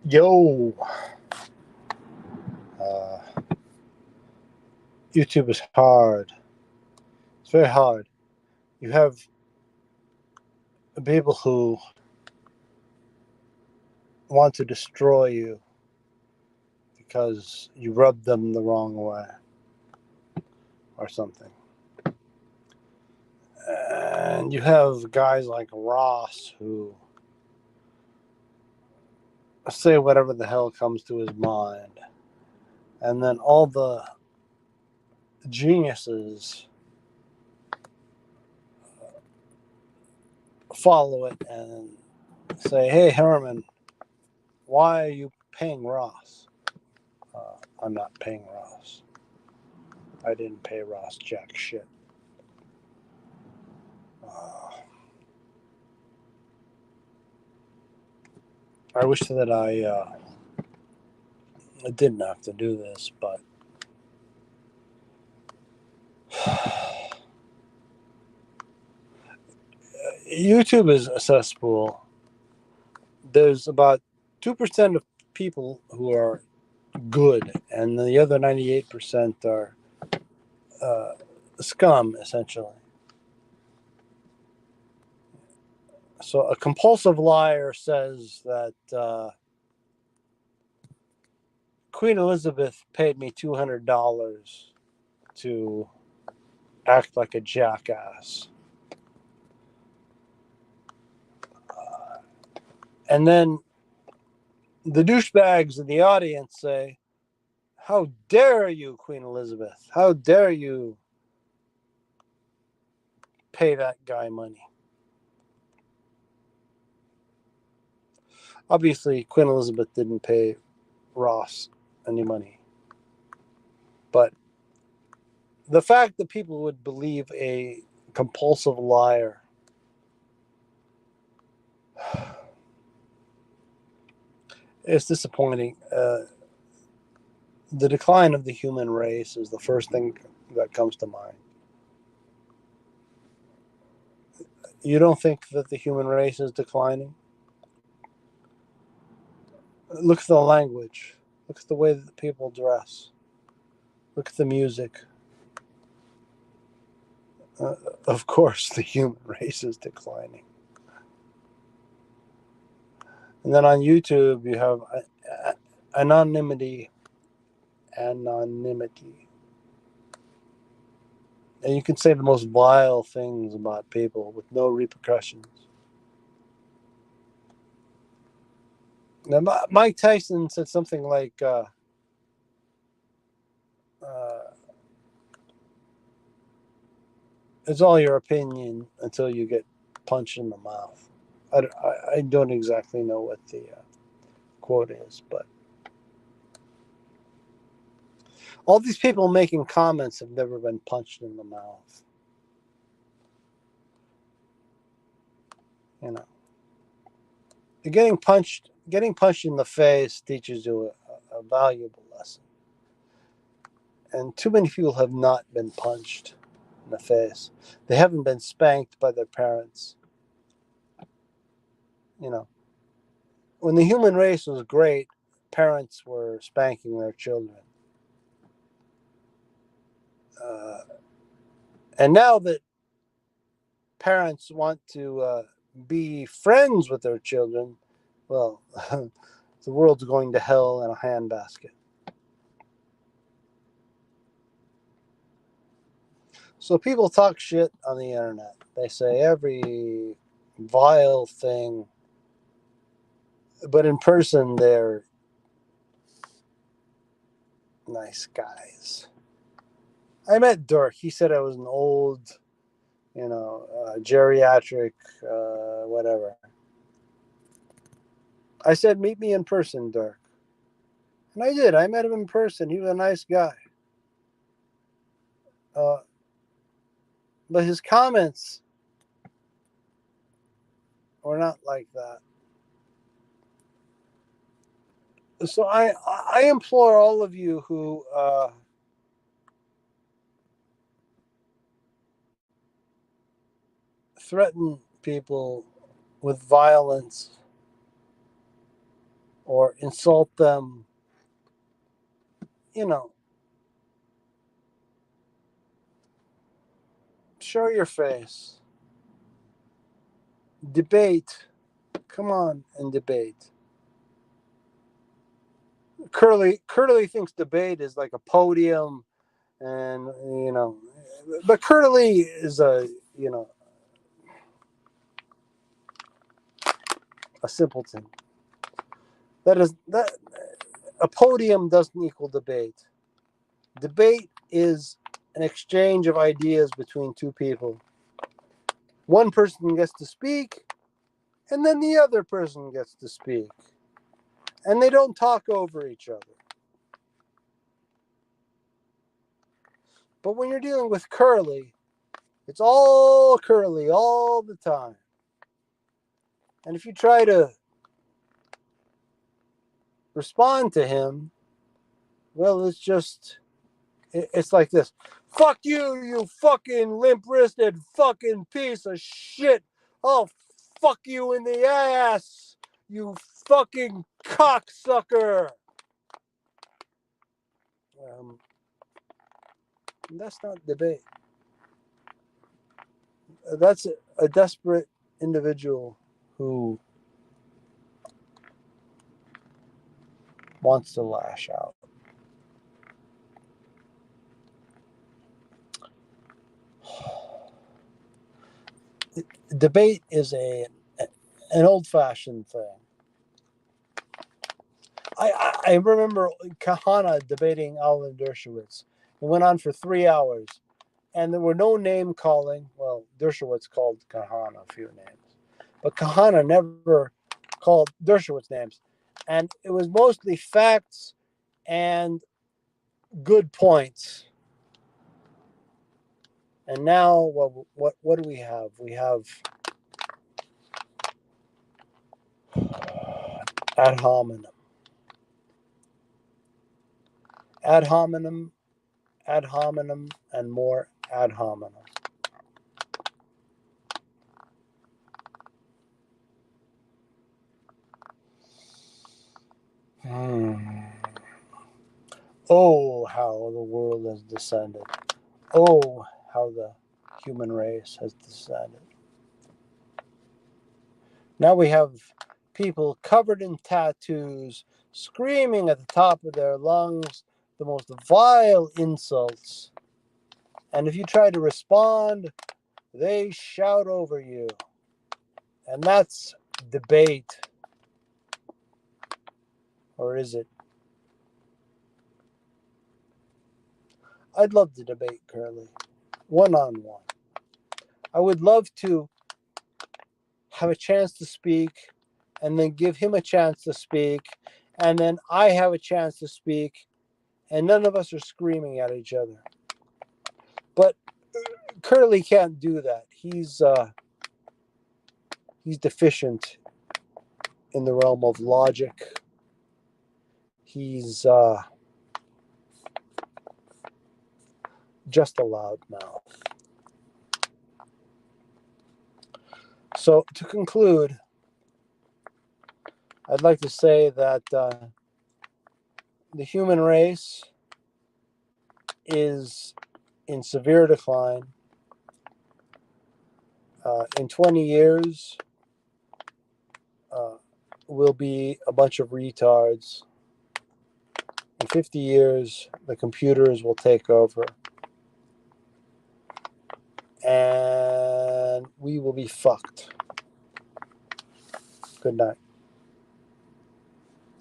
Yo, uh, YouTube is hard. It's very hard. You have people who want to destroy you because you rubbed them the wrong way or something. And you have guys like Ross who say whatever the hell comes to his mind. And then all the geniuses follow it and say, hey, Herman, why are you paying Ross? I'm not paying Ross. I didn't pay Ross jack shit. I wish that I didn't have to do this, but YouTube is a cesspool. There's about 2% of people who are good, and the other 98% are scum, essentially. So a compulsive liar says that Queen Elizabeth paid me $200 to act like a jackass. And then the douchebags in the audience say, how dare you, Queen Elizabeth? How dare you pay that guy money? Obviously, Queen Elizabeth didn't pay Ross any money. But the fact that people would believe a compulsive liar is disappointing. The decline of the human race is the first thing that comes to mind. You don't think that the human race is declining? Look at the language. Look at the way that people dress. Look at the music. Of course, the human race is declining. And then on YouTube, you have anonymity. Anonymity. And you can say the most vile things about people with no repercussions. Now, Mike Tyson said something like, it's all your opinion until you get punched in the mouth. I don't exactly know what the quote is, but all these people making comments have never been punched in the mouth. You know, getting punched in the face teaches you a valuable lesson. And too many people have not been punched in the face. They haven't been spanked by their parents. You know, when the human race was great, parents were spanking their children. And now that parents want to be friends with their children, well, the world's going to hell in a handbasket. So people talk shit on the internet. They say every vile thing, but in person they're nice guys. I met Dirk. He said I was an old, geriatric, whatever. I said, meet me in person, Dirk. And I did. I met him in person. He was a nice guy. But his comments were not like that. So I implore all of you who threaten people with violence or insult them, you know, show your face. Debate. Come on and debate. Curly thinks debate is like a podium, and but Curly is a simpleton. That a podium doesn't equal debate. Debate is an exchange of ideas between two people. One person gets to speak, and then the other person gets to speak. And they don't talk over each other. But when you're dealing with Curly, it's all Curly all the time. And if you try to respond to him, well, it's like this. Fuck you, you fucking limp-wristed fucking piece of shit. Oh, fuck you in the ass, you fucking cocksucker. That's not debate. That's a desperate individual who wants to lash out. Debate is an old-fashioned thing. I remember Kahana debating Alan Dershowitz. It went on for 3 hours, and there were no name calling. Well, Dershowitz called Kahana a few names, but Kahana never called Dershowitz names, and it was mostly facts and good points. And now, what do we have? We have ad hominem. Ad hominem, ad hominem, and more ad hominem. Oh, how the world has descended. Oh, how the human race has descended. Now we have people covered in tattoos, screaming at the top of their lungs the most vile insults. And if you try to respond, they shout over you. And that's debate. Or is it? I'd love to debate Curly, one-on-one. I would love to have a chance to speak, and then give him a chance to speak, and then I have a chance to speak, and none of us are screaming at each other. But Curly can't do that. He's deficient in the realm of logic. He's just a loudmouth. So to conclude, I'd like to say that the human race is in severe decline. In 20 years, we'll be a bunch of retards. In 50 years, the computers will take over. And we will be fucked. Good night.